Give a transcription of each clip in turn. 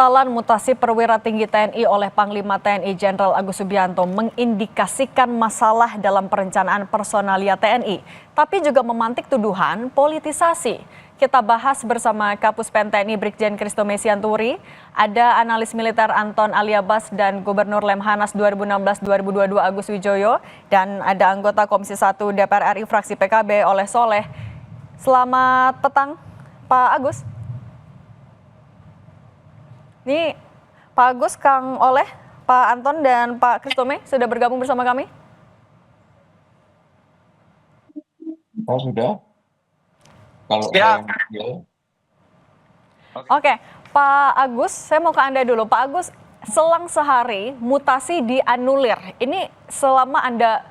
Persoalan mutasi perwira tinggi TNI oleh Panglima TNI Jenderal Agus Subianto mengindikasikan masalah dalam perencanaan personalia TNI, tapi juga memantik tuduhan politisasi. Kita bahas bersama Kapus Pen TNI Brigjen Christo Mesianturi, ada analis militer Anton Aliabas dan Gubernur Lemhanas 2016-2022 Agus Wijoyo, dan ada anggota Komisi 1 DPR RI fraksi PKB Oleh Soleh. Selamat petang, Pak Agus. Ini Pak Agus, Kang Oleh, Pak Anton, dan Pak Christome sudah bergabung bersama kami. Oh sudah? Kalau Ya. Oke, Pak Agus, saya mau ke Anda dulu. Pak Agus, selang sehari mutasi dianulir. Ini selama Anda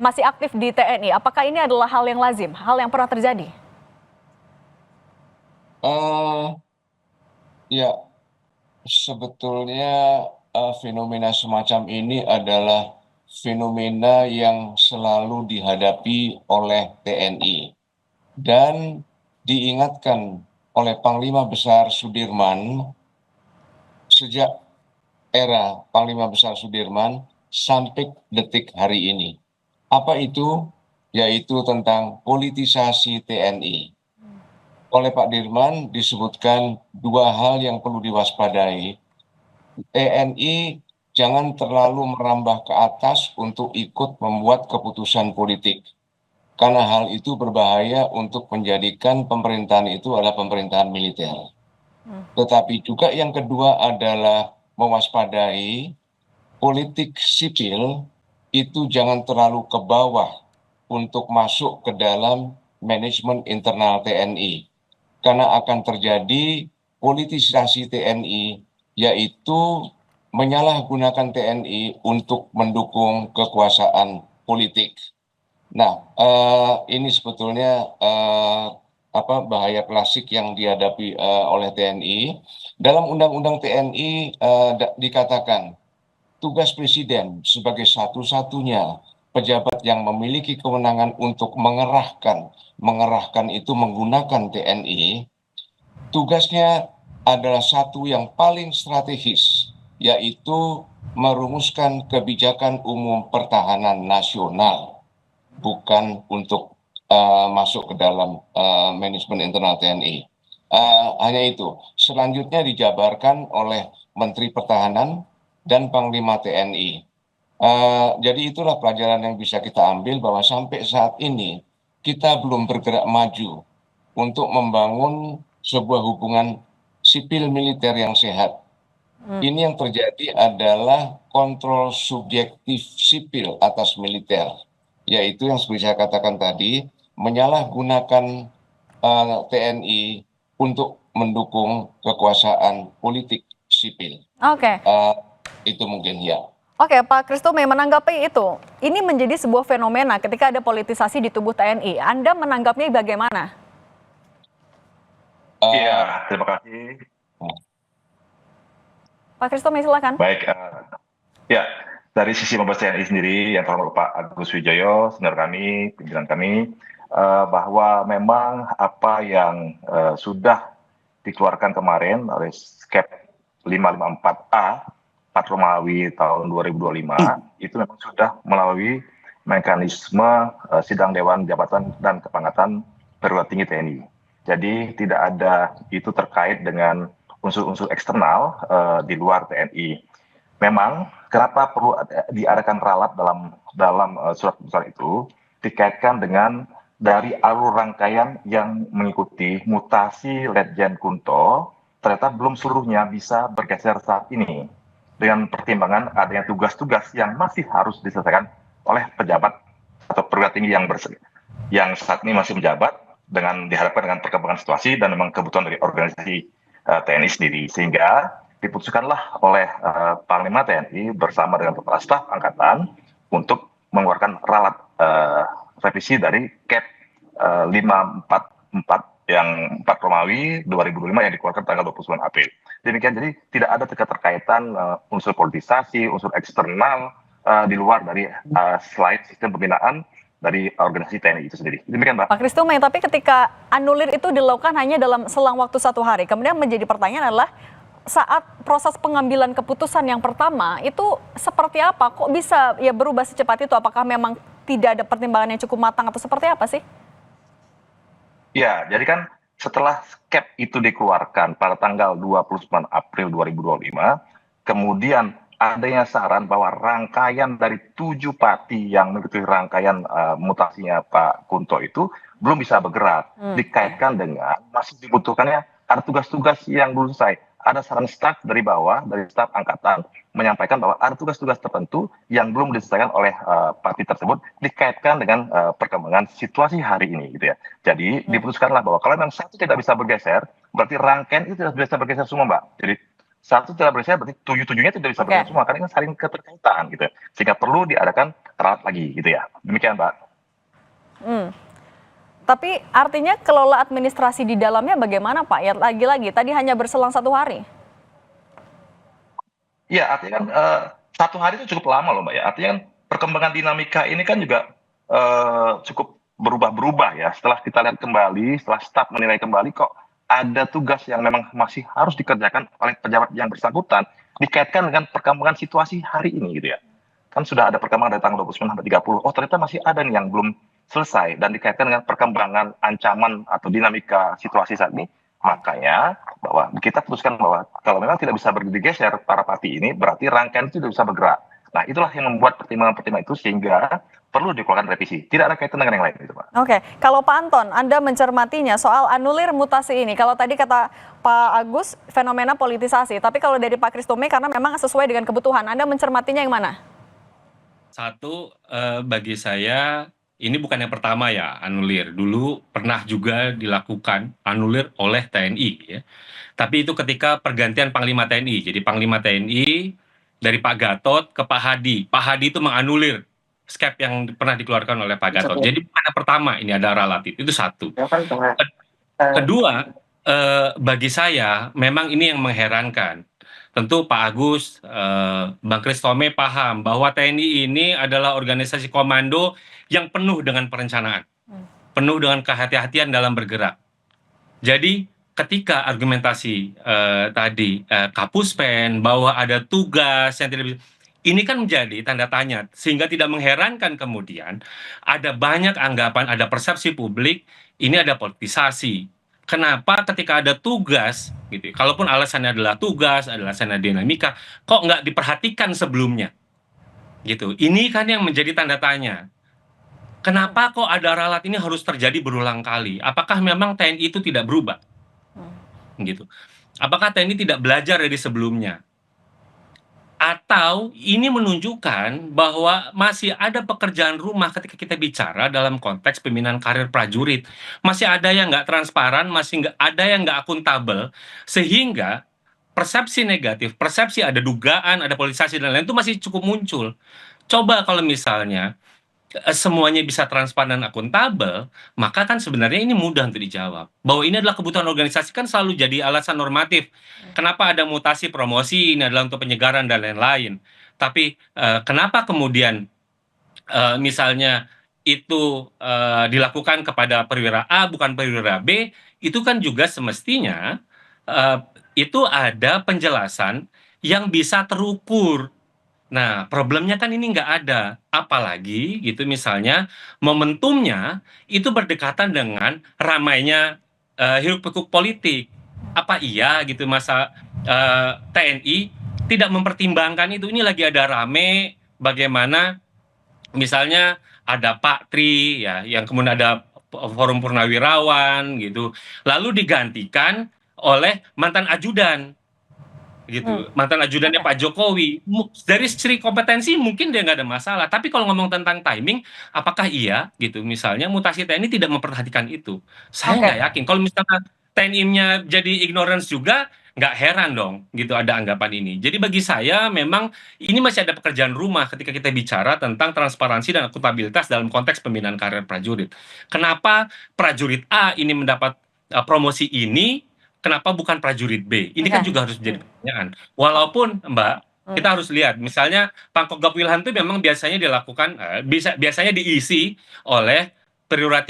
masih aktif di TNI, apakah ini adalah hal yang lazim, hal yang pernah terjadi? Ya, sebetulnya fenomena semacam ini adalah fenomena yang selalu dihadapi oleh TNI dan diingatkan oleh Panglima Besar Sudirman sejak era Panglima Besar Sudirman sampai detik hari ini. Apa itu? Yaitu tentang politisasi TNI. Oleh Pak Dirman disebutkan dua hal yang perlu diwaspadai. TNI jangan terlalu merambah ke atas untuk ikut membuat keputusan politik. Karena hal itu berbahaya untuk menjadikan pemerintahan itu adalah pemerintahan militer. Tetapi juga yang kedua adalah mewaspadai politik sipil itu jangan terlalu ke bawah untuk masuk ke dalam manajemen internal TNI. Karena akan terjadi politisasi TNI, yaitu menyalahgunakan TNI untuk mendukung kekuasaan politik. Nah, ini sebetulnya bahaya klasik yang dihadapi oleh TNI. Dalam Undang-Undang TNI dikatakan tugas Presiden sebagai satu-satunya pejabat yang memiliki kewenangan untuk mengerahkan itu menggunakan TNI, tugasnya adalah satu yang paling strategis, yaitu merumuskan kebijakan umum pertahanan nasional, bukan untuk masuk ke dalam manajemen internal TNI. Hanya itu. Selanjutnya dijabarkan oleh Menteri Pertahanan dan Panglima TNI. Jadi itulah pelajaran yang bisa kita ambil bahwa sampai saat ini kita belum bergerak maju untuk membangun sebuah hubungan sipil militer yang sehat. Ini yang terjadi adalah kontrol subjektif sipil atas militer, yaitu yang seperti saya katakan tadi, menyalahgunakan TNI untuk mendukung kekuasaan politik sipil. Oke. Itu mungkin ya. Oke, Pak Christome, menanggapi itu, ini menjadi sebuah fenomena ketika ada politisasi di tubuh TNI. Anda menanggapnya bagaimana? Iya, terima kasih. Pak Christome, silakan. Baik, ya dari sisi Mabes TNI sendiri, yang terhormat Pak Agus Wijoyo, senior kami, pimpinan kami, bahwa memang apa yang sudah dikeluarkan kemarin oleh Skep 554A, 4 Romawi tahun 2025, itu memang sudah melalui mekanisme sidang Dewan Jabatan dan Kepangkatan Perwira Tinggi TNI. Jadi tidak ada itu terkait dengan unsur-unsur eksternal di luar TNI. Memang kenapa perlu diadakan ralat dalam surat keputusan itu dikaitkan dengan dari alur rangkaian yang mengikuti mutasi Letjen Kunto ternyata belum seluruhnya bisa bergeser saat ini dengan pertimbangan adanya tugas-tugas yang masih harus diselesaikan oleh pejabat atau perwira tinggi yang saat ini masih menjabat dengan dihadapkan dengan perkembangan situasi dan memang kebutuhan dari organisasi TNI sendiri, sehingga diputuskanlah oleh Panglima TNI bersama dengan Kepala Staf Angkatan untuk mengeluarkan ralat revisi dari Kep 544 yang 4 Romawi 2025 yang dikeluarkan tanggal 29 April. Demikian, jadi tidak ada keterkaitan unsur politisasi, unsur eksternal di luar dari selain sistem pembinaan dari organisasi TNI itu sendiri. Demikian, Mbak. Pak Christome, tapi ketika anulir itu dilakukan hanya dalam selang waktu 1 hari, kemudian menjadi pertanyaan adalah saat proses pengambilan keputusan yang pertama itu seperti apa? Kok bisa ya berubah secepat itu? Apakah memang tidak ada pertimbangan yang cukup matang atau seperti apa sih? Ya, jadi kan setelah skep itu dikeluarkan pada tanggal 29 April 2025, kemudian adanya saran bahwa rangkaian dari 7 parti yang mengikuti rangkaian mutasinya Pak Kunto itu belum bisa bergerak. Dikaitkan dengan masih dibutuhkannya ada tugas-tugas yang belum selesai. Ada saran staf dari bawah, dari staf angkatan, menyampaikan bahwa ada tugas-tugas tertentu yang belum diselesaikan oleh parti tersebut dikaitkan dengan perkembangan situasi hari ini gitu ya. Jadi diputuskanlah bahwa kalau memang satu tidak bisa bergeser, berarti rangkaian itu tidak bisa bergeser semua, Mbak. Jadi satu tidak bergeser berarti tujuh-tujuhnya tidak bisa bergeser semua karena ini saling keterkaitan gitu ya. Sehingga perlu diadakan rapat lagi gitu ya. Demikian, Mbak. Tapi artinya kelola administrasi di dalamnya bagaimana Pak? Ya lagi-lagi tadi hanya berselang 1 hari. Iya, artinya kan 1 hari itu cukup lama loh, Mbak ya. Artinya kan perkembangan dinamika ini kan juga cukup berubah-berubah ya. Setelah kita lihat kembali, setelah staf menilai kembali kok ada tugas yang memang masih harus dikerjakan oleh pejabat yang bersangkutan dikaitkan dengan perkembangan situasi hari ini gitu ya. Kan sudah ada perkembangan dari tanggal 29 sampai 30. Oh, ternyata masih ada nih yang belum selesai dan dikaitkan dengan perkembangan ancaman atau dinamika situasi saat ini. Makanya bahwa kita putuskan bahwa kalau memang tidak bisa bergeser para parti ini, berarti rangkaian itu tidak bisa bergerak. Nah, itulah yang membuat pertimbangan-pertimbangan itu sehingga perlu dikeluarkan revisi. Tidak ada kaitan dengan yang lain itu, Pak. Oke, kalau Pak Anton, Anda mencermatinya soal anulir mutasi ini. Kalau tadi kata Pak Agus, fenomena politisasi. Tapi kalau dari Pak Kristome, karena memang sesuai dengan kebutuhan, Anda mencermatinya yang mana? Satu, bagi saya ini bukan yang pertama ya anulir. Dulu pernah juga dilakukan anulir oleh TNI ya. Tapi itu ketika pergantian Panglima TNI. Jadi Panglima TNI dari Pak Gatot ke Pak Hadi. Pak Hadi itu menganulir skep yang pernah dikeluarkan oleh Pak Gatot. Jadi bukan yang pertama, ini ada relatif. Itu satu. Kedua, bagi saya memang ini yang mengherankan. Tentu Pak Agus, Bang Kristome paham bahwa TNI ini adalah organisasi komando yang penuh dengan perencanaan, penuh dengan kehati-hatian dalam bergerak. Jadi ketika argumentasi tadi Kapuspen bahwa ada tugas yang tidak bisa, ini kan menjadi tanda tanya sehingga tidak mengherankan kemudian ada banyak anggapan, ada persepsi publik ini ada politisasi. Kenapa ketika ada tugas, gitu, kalaupun alasannya adalah tugas, adalah alasannya dinamika, kok nggak diperhatikan sebelumnya, gitu. Ini kan yang menjadi tanda tanya. Kenapa kok ada ralat ini harus terjadi berulang kali? Apakah memang TNI itu tidak berubah, gitu? Apakah TNI tidak belajar dari sebelumnya? Atau ini menunjukkan bahwa masih ada pekerjaan rumah ketika kita bicara dalam konteks pembinaan karir prajurit. Masih ada yang nggak transparan, masih nggak ada yang nggak akuntabel, sehingga persepsi negatif, persepsi ada dugaan, ada politisasi dan lain itu masih cukup muncul. Coba kalau misalnya semuanya bisa transparan dan akuntabel, maka kan sebenarnya ini mudah untuk dijawab. Bahwa ini adalah kebutuhan organisasi kan selalu jadi alasan normatif. Kenapa ada mutasi promosi, ini adalah untuk penyegaran dan lain-lain. Tapi kenapa kemudian misalnya itu dilakukan kepada perwira A bukan perwira B, itu kan juga semestinya itu ada penjelasan yang bisa terukur. Nah, problemnya kan ini nggak ada. Apalagi gitu misalnya momentumnya itu berdekatan dengan ramainya hiruk-pikuk politik. Apa iya gitu masa TNI tidak mempertimbangkan itu? Ini lagi ada rame bagaimana misalnya ada Pak Tri ya yang kemudian ada forum purnawirawan gitu. Lalu digantikan oleh mantan ajudan gitu, mantan ajudannya Pak Jokowi. Dari segi kompetensi mungkin dia nggak ada masalah, tapi kalau ngomong tentang timing, apakah iya gitu misalnya mutasi TNI tidak memperhatikan itu? Saya nggak yakin. Kalau misalnya TNI-nya jadi ignorance juga, nggak heran dong gitu ada anggapan ini. Jadi bagi saya memang ini masih ada pekerjaan rumah ketika kita bicara tentang transparansi dan akuntabilitas dalam konteks pembinaan karir prajurit. Kenapa prajurit A ini mendapat promosi ini, kenapa bukan prajurit B? Ini kan juga harus menjadi pertanyaan. Walaupun Mbak, kita harus lihat, misalnya Pangkogap Wilhan itu memang biasanya dilakukan, biasanya diisi oleh perwira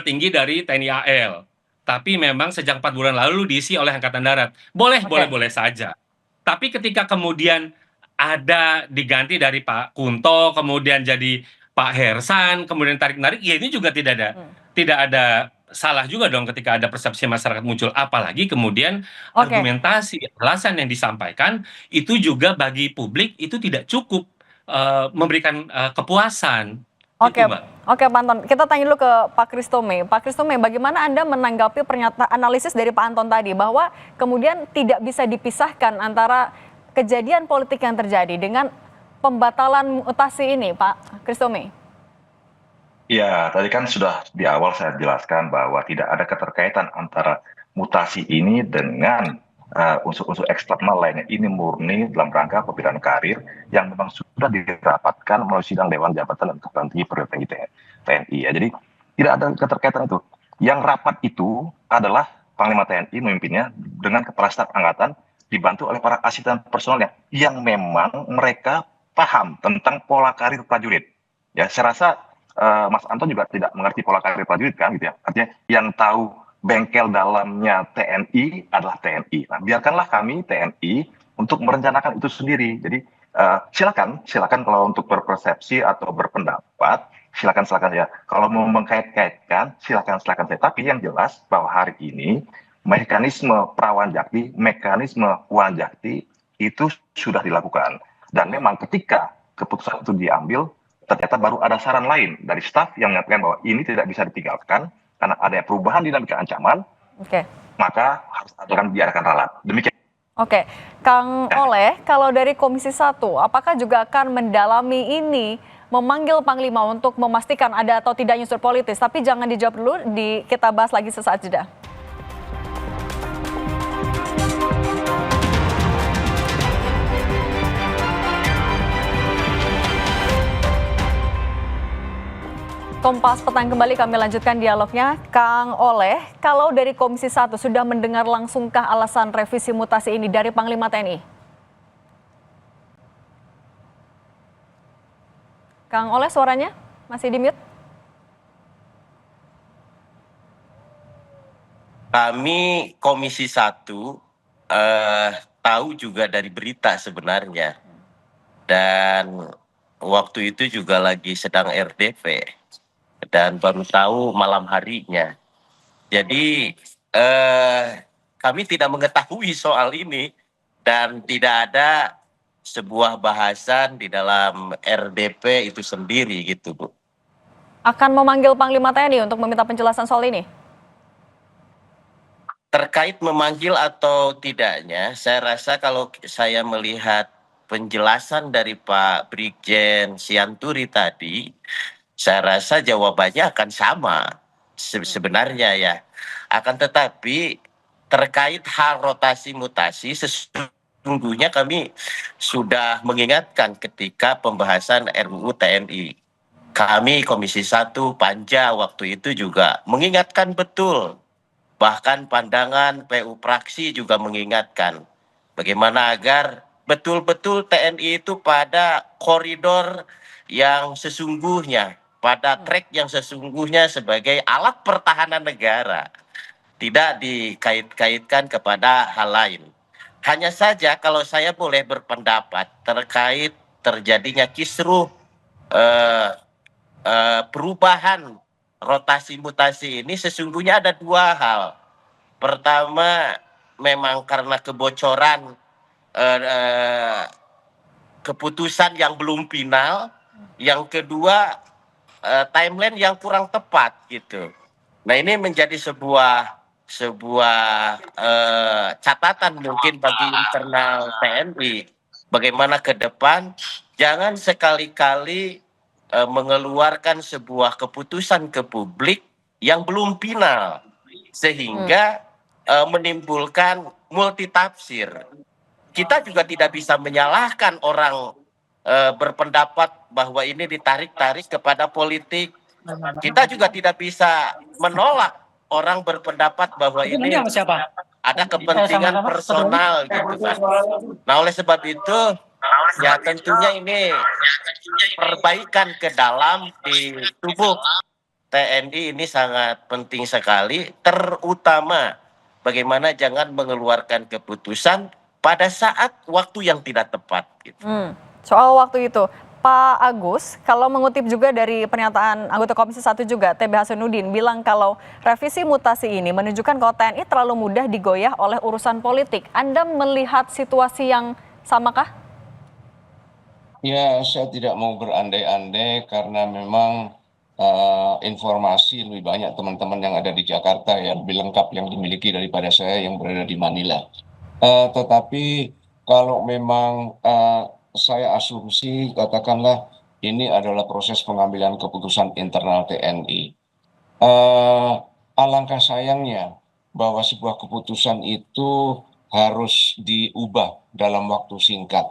tinggi dari TNI AL. tapi memang sejak 4 bulan lalu diisi oleh Angkatan Darat. Boleh, Oke. boleh saja. Tapi ketika kemudian ada diganti dari Pak Kunto, kemudian jadi Pak Hersan, kemudian tarik-narik, ya ini juga tidak ada salah juga dong ketika ada persepsi masyarakat muncul. Apalagi kemudian Oke. argumentasi, alasan yang disampaikan itu juga bagi publik itu tidak cukup memberikan kepuasan. Oke, Itu, Mbak. oke Pak Anton. Kita tanya dulu ke Pak Kristome. Pak Kristome, bagaimana Anda menanggapi pernyataan analisis dari Pak Anton tadi bahwa kemudian tidak bisa dipisahkan antara kejadian politik yang terjadi dengan pembatalan mutasi ini, Pak Kristome? Ya, tadi kan sudah di awal saya jelaskan bahwa tidak ada keterkaitan antara mutasi ini dengan unsur-unsur eksternal lainnya. Ini murni dalam rangka pembinaan karir yang memang sudah dirapatkan melalui sidang Dewan Jabatan dan Kepala Tinggi Perwira Tinggi TNI. Ya, jadi tidak ada keterkaitan itu. Yang rapat itu adalah Panglima TNI memimpinnya dengan Kepala Staf Angkatan dibantu oleh para asisten personelnya yang memang mereka paham tentang pola karir prajurit. Ya, saya rasa Mas Anton juga tidak mengerti pola karir prajurit kan gitu ya. Artinya yang tahu bengkel dalamnya TNI adalah TNI. Nah, biarkanlah kami TNI untuk merencanakan itu sendiri. Jadi silakan kalau untuk berpersepsi atau berpendapat, silakan ya. Kalau mau mengkait-kaitkan, silakan saya. Tapi yang jelas bahwa hari ini mekanisme Prawanjakti, mekanisme Wanjakti itu sudah dilakukan. Dan memang ketika keputusan itu diambil, ternyata baru ada saran lain dari staf yang mengatakan bahwa ini tidak bisa ditinggalkan karena ada perubahan dinamika ancaman, maka harus akan biarkan ralat. Demikian. Oke, Kang Oleh, kalau dari Komisi 1, apakah juga akan mendalami ini, memanggil Panglima untuk memastikan ada atau tidak unsur politis? Tapi jangan dijawab dulu, kita bahas lagi sesaat jeda. Kompas Petang kembali, kami lanjutkan dialognya. Kang Oleh, kalau dari Komisi 1 sudah mendengar langsungkah alasan revisi mutasi ini dari Panglima TNI? Kang Oleh, suaranya masih di mute? Kami Komisi 1 tahu juga dari berita sebenarnya. Dan waktu itu juga lagi sedang RDP. Dan baru tahu malam harinya. Jadi kami tidak mengetahui soal ini dan tidak ada sebuah bahasan di dalam RDP itu sendiri gitu, Bu. Akan memanggil Panglima TNI untuk meminta penjelasan soal ini? Terkait memanggil atau tidaknya, saya rasa kalau saya melihat penjelasan dari Pak Brigjen Sianturi tadi, saya rasa jawabannya akan sama sebenarnya ya. Akan tetapi terkait hal rotasi mutasi sesungguhnya kami sudah mengingatkan ketika pembahasan RUU TNI. Kami Komisi 1 Panja waktu itu juga mengingatkan betul. Bahkan pandangan PU Praksi juga mengingatkan bagaimana agar betul-betul TNI itu pada koridor yang sesungguhnya, pada track yang sesungguhnya sebagai alat pertahanan negara, tidak dikait-kaitkan kepada hal lain. Hanya saja kalau saya boleh berpendapat terkait terjadinya kisruh perubahan rotasi mutasi ini sesungguhnya ada dua hal. Pertama, memang karena kebocoran keputusan yang belum final. Yang kedua, timeline yang kurang tepat gitu. Nah, ini menjadi sebuah catatan mungkin bagi internal TNI. Bagaimana ke depan jangan sekali-kali mengeluarkan sebuah keputusan ke publik yang belum final sehingga menimbulkan multitafsir. Kita juga tidak bisa menyalahkan orang berpendapat bahwa ini ditarik-tarik kepada politik. Kita juga tidak bisa menolak orang berpendapat bahwa ini ada kepentingan personal gitu kan. Nah, oleh sebab itu ya tentunya ini perbaikan ke dalam di tubuh TNI ini sangat penting sekali, terutama bagaimana jangan mengeluarkan keputusan pada saat waktu yang tidak tepat gitu. Soal waktu itu, Pak Agus, kalau mengutip juga dari pernyataan anggota Komisi 1 juga, TB Hasanuddin bilang kalau revisi mutasi ini menunjukkan kalau TNI terlalu mudah digoyah oleh urusan politik. Anda melihat situasi yang samakah? Ya, saya tidak mau berandai-andai karena memang informasi lebih banyak teman-teman yang ada di Jakarta ya, lebih lengkap yang dimiliki daripada saya yang berada di Manila. Tetapi kalau memang saya asumsi, katakanlah ini adalah proses pengambilan keputusan internal TNI. Alangkah sayangnya bahwa sebuah keputusan itu harus diubah dalam waktu singkat.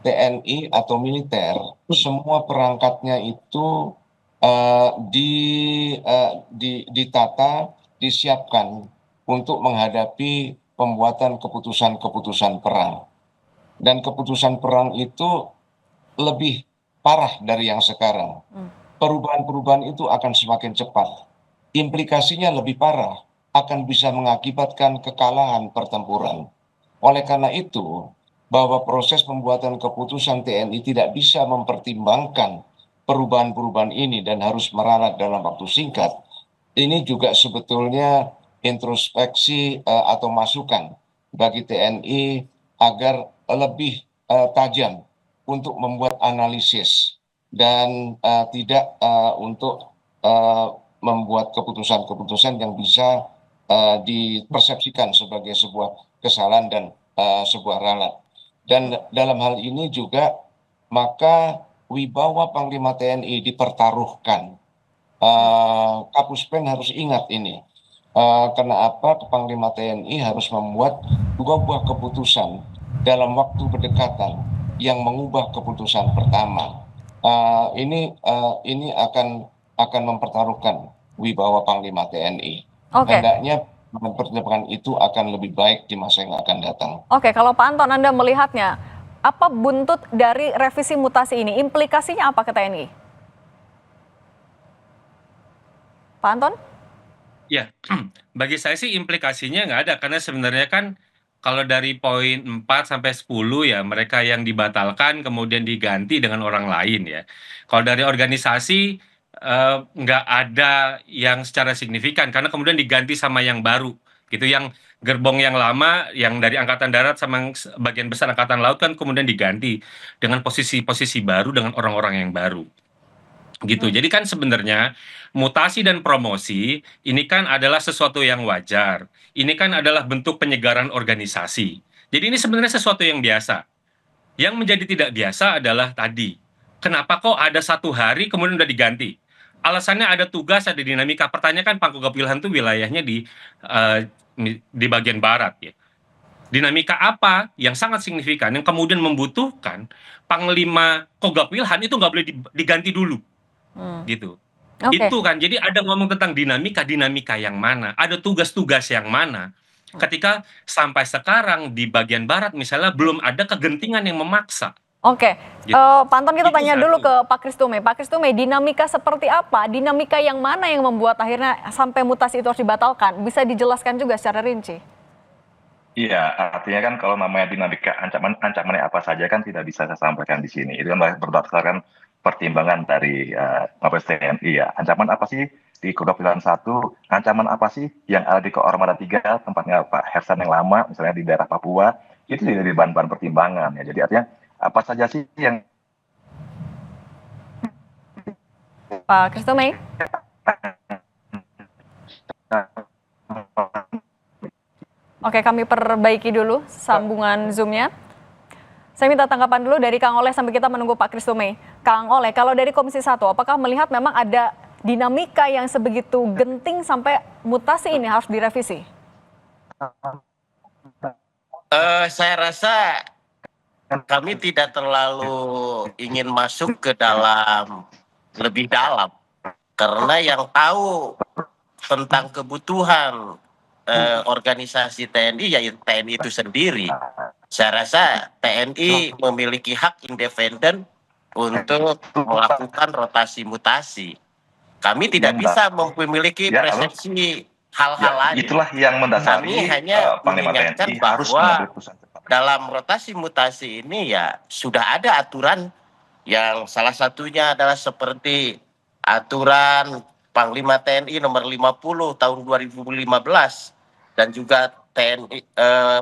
TNI atau militer, semua perangkatnya itu ditata, disiapkan untuk menghadapi pembuatan keputusan-keputusan perang. Dan keputusan perang itu lebih parah dari yang sekarang. Perubahan-perubahan itu akan semakin cepat. Implikasinya lebih parah, akan bisa mengakibatkan kekalahan pertempuran. Oleh karena itu, bahwa proses pembuatan keputusan TNI tidak bisa mempertimbangkan perubahan-perubahan ini dan harus meralat dalam waktu singkat, ini juga sebetulnya introspeksi atau masukan bagi TNI agar lebih tajam untuk membuat analisis dan tidak untuk membuat keputusan-keputusan yang bisa dipersepsikan sebagai sebuah kesalahan dan sebuah ralat. Dan dalam hal ini juga maka wibawa Panglima TNI dipertaruhkan. Kapus Pen harus ingat ini. Kenapa Panglima TNI harus membuat dua buah keputusan dalam waktu berdekatan yang mengubah keputusan pertama. Ini akan mempertaruhkan wibawa Panglima TNI. Hendaknya pertimbangan itu akan lebih baik di masa yang akan datang. Oke, kalau Pak Anton Anda melihatnya, apa buntut dari revisi mutasi ini? Implikasinya apa ke TNI? Pak Anton? Ya, bagi saya sih implikasinya nggak ada, karena sebenarnya kan kalau dari poin 4 sampai 10 ya mereka yang dibatalkan kemudian diganti dengan orang lain ya. Kalau dari organisasi nggak ada yang secara signifikan karena kemudian diganti sama yang baru gitu, yang gerbong yang lama yang dari Angkatan Darat sama yang bagian besar Angkatan Laut kan kemudian diganti dengan posisi-posisi baru dengan orang-orang yang baru gitu. Jadi kan sebenarnya mutasi dan promosi ini kan adalah sesuatu yang wajar. Ini kan adalah bentuk penyegaran organisasi. Jadi ini sebenarnya sesuatu yang biasa. Yang menjadi tidak biasa adalah tadi, kenapa kok ada 1 hari kemudian udah diganti? Alasannya ada tugas, ada dinamika. Pertanyaan kan Pangkogap Wilhan itu wilayahnya di bagian barat ya. Dinamika apa yang sangat signifikan yang kemudian membutuhkan Panglima Kogab Wilhan itu nggak boleh diganti dulu gitu. Itu kan, jadi ada ngomong tentang dinamika yang mana, ada tugas-tugas yang mana. Ketika sampai sekarang di bagian barat misalnya belum ada kegentingan yang memaksa. Oke, Gitu. Pak Anton, kita Itu tanya dulu satu. ke Pak Kristume. Pak Kristume, dinamika seperti apa? Dinamika yang mana yang membuat akhirnya sampai mutasi itu harus dibatalkan? Bisa dijelaskan juga secara rinci? Iya, artinya kan kalau namanya dinamika ancamannya apa saja kan tidak bisa saya sampaikan di sini. Itu kan berdasarkan pertimbangan dari Mabes TNI ya. Ancaman apa sih di Kodok Pilihan 1? Ancaman apa sih yang ada di Koarmada 3, tempatnya Pak Hersan yang lama, misalnya di daerah Papua, itu jadi bahan-bahan pertimbangan ya. Jadi artinya apa saja sih yang Pak Kristume? Oke, kami perbaiki dulu sambungan Zoom-nya. Saya minta tanggapan dulu dari Kang Oleh sampai kita menunggu Pak Kristume. Kang Oleh, kalau dari Komisi 1, apakah melihat memang ada dinamika yang sebegitu genting sampai mutasi ini harus direvisi? Saya rasa kami tidak terlalu ingin masuk ke dalam lebih dalam, karena yang tahu tentang kebutuhan organisasi TNI ya TNI itu sendiri. Saya rasa TNI memiliki hak independen untuk melakukan rotasi mutasi. Kami tidak Yang bisa memiliki Ya, halo? persepsi Ya, hal-hal lain. itulah yang mendasari Kami hanya Panglima mengingatkan TNI harus bahwa mengambil keputusan cepat. dalam rotasi mutasi ini ya sudah ada aturan yang salah satunya adalah seperti aturan Panglima TNI nomor 50 tahun 2015 dan juga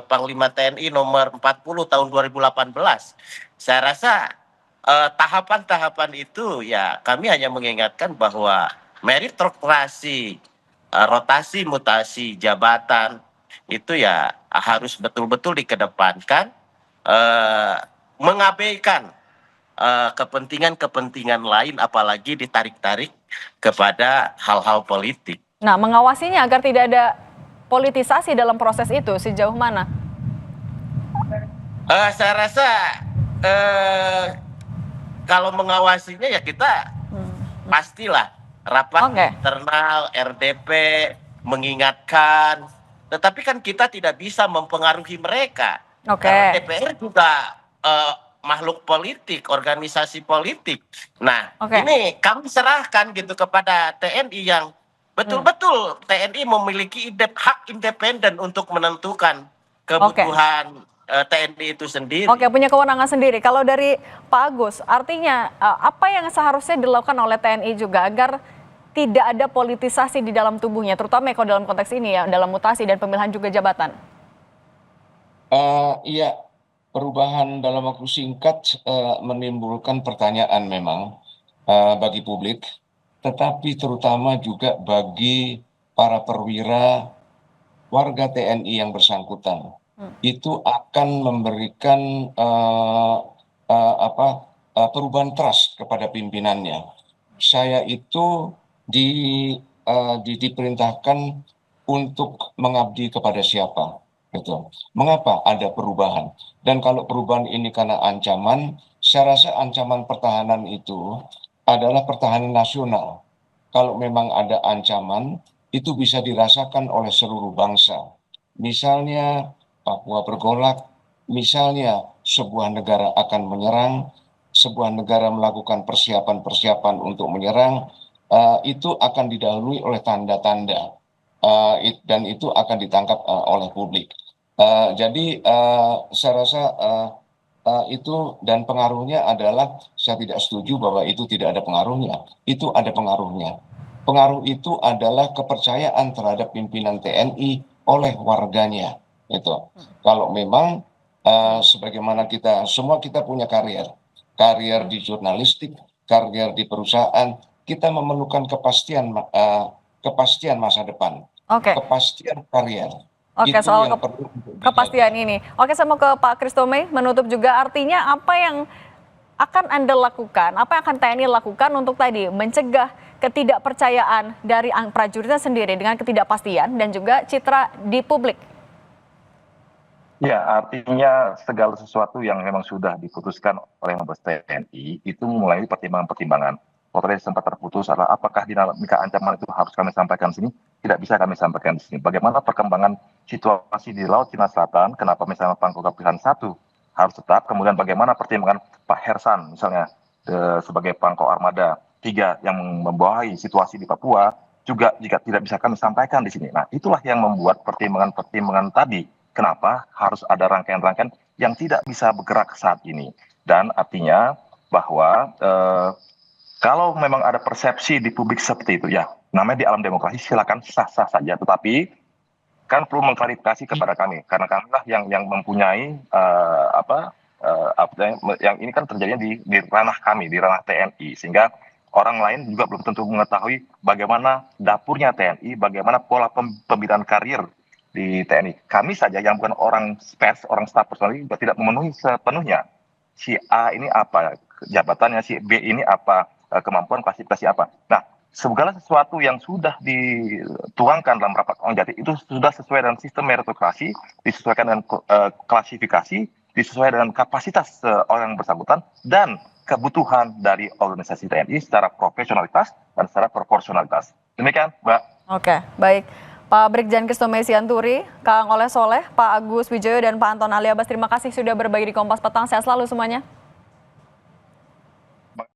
Panglima TNI nomor 40 tahun 2018. Saya rasa tahapan-tahapan itu ya kami hanya mengingatkan bahwa meritokrasi, rotasi mutasi jabatan itu ya harus betul-betul dikedepankan, mengabaikan kepentingan-kepentingan lain apalagi ditarik-tarik kepada hal-hal politik. Nah, mengawasinya agar tidak ada politisasi dalam proses itu sejauh mana? Saya rasa kalau mengawasinya ya kita pastilah rapat Oke. internal RDP mengingatkan, tetapi kan kita tidak bisa mempengaruhi mereka. Oke. Karena DPR juga makhluk politik, organisasi politik. Nah, Oke. ini kami serahkan gitu kepada TNI yang betul-betul TNI memiliki hak independen untuk menentukan kebutuhan TNI itu sendiri. Oke, punya kewenangan sendiri. Kalau dari Pak Agus, artinya apa yang seharusnya dilakukan oleh TNI juga agar tidak ada politisasi di dalam tubuhnya, terutama kalau dalam konteks ini ya, dalam mutasi dan pemilihan juga jabatan? Iya, perubahan dalam waktu singkat menimbulkan pertanyaan memang bagi publik, tetapi terutama juga bagi para perwira warga TNI yang bersangkutan. Itu akan memberikan perubahan trust kepada pimpinannya. Saya itu diperintahkan untuk mengabdi kepada siapa, gitu. Mengapa ada perubahan? Dan kalau perubahan ini karena ancaman, saya rasa ancaman pertahanan itu adalah pertahanan nasional. Kalau memang ada ancaman, itu bisa dirasakan oleh seluruh bangsa. Misalnya Papua bergolak, misalnya sebuah negara akan menyerang, sebuah negara melakukan persiapan-persiapan untuk menyerang, itu akan didahului oleh tanda-tanda, dan itu akan ditangkap oleh publik. Jadi saya rasa itu dan pengaruhnya adalah saya tidak setuju bahwa itu tidak ada pengaruhnya. Itu ada pengaruhnya. Pengaruh itu adalah kepercayaan terhadap pimpinan TNI oleh warganya. Itu. Kalau memang sebagaimana kita punya karier di jurnalistik, karier di perusahaan, kita memerlukan kepastian masa depan, Oke. kepastian karier. Oke, Itu soal yang perlu untuk kepastian ini. Oke, saya mau ke Pak Christomey menutup juga, artinya apa yang akan Anda lakukan, apa yang akan TNI lakukan untuk tadi mencegah ketidakpercayaan dari prajuritnya sendiri dengan ketidakpastian dan juga citra di publik? Ya, artinya segala sesuatu yang memang sudah diputuskan oleh Mabes TNI itu mulai pertimbangan-pertimbangan. Kalau tadi sempat terputus adalah apakah dinamika ancaman itu harus kami sampaikan di sini? Tidak bisa kami sampaikan di sini. Bagaimana perkembangan situasi di Laut Cina Selatan? Kenapa misalnya Pangkogap Pilihan 1 harus tetap? Kemudian bagaimana pertimbangan Pak Hersan misalnya sebagai Pangkok Armada 3 yang membawahi situasi di Papua juga jika tidak bisa kami sampaikan di sini. Nah, itulah yang membuat pertimbangan-pertimbangan tadi. Kenapa harus ada rangkaian-rangkaian yang tidak bisa bergerak saat ini? Dan artinya bahwa kalau memang ada persepsi di publik seperti itu, ya namanya di alam demokrasi silakan sah-sah saja. Tetapi kan perlu mengklarifikasi kepada kami, karena kamilah yang mempunyai yang ini kan terjadinya di ranah kami, di ranah TNI, sehingga orang lain juga belum tentu mengetahui bagaimana dapurnya TNI, bagaimana pola pembinaan karir di TNI. Kami saja yang bukan orang pers, orang staf personal juga tidak memenuhi sepenuhnya. Si A ini apa jabatannya, si B ini apa kemampuan klasifikasi apa. Nah, segala sesuatu yang sudah dituangkan dalam rapat Ong Jati itu sudah sesuai dengan sistem meritokrasi, disesuaikan dengan klasifikasi, disesuaikan dengan kapasitas orang yang bersangkutan dan kebutuhan dari organisasi TNI secara profesionalitas dan secara proporsionalitas. Demikian, Mbak. Oke, baik. Pak Brigjen Christomey Sianturi, Kang Oleh Soleh, Pak Agus Wijoyo, dan Pak Anton Ali Abbas, terima kasih sudah berbagi di Kompas Petang. Sehat selalu semuanya.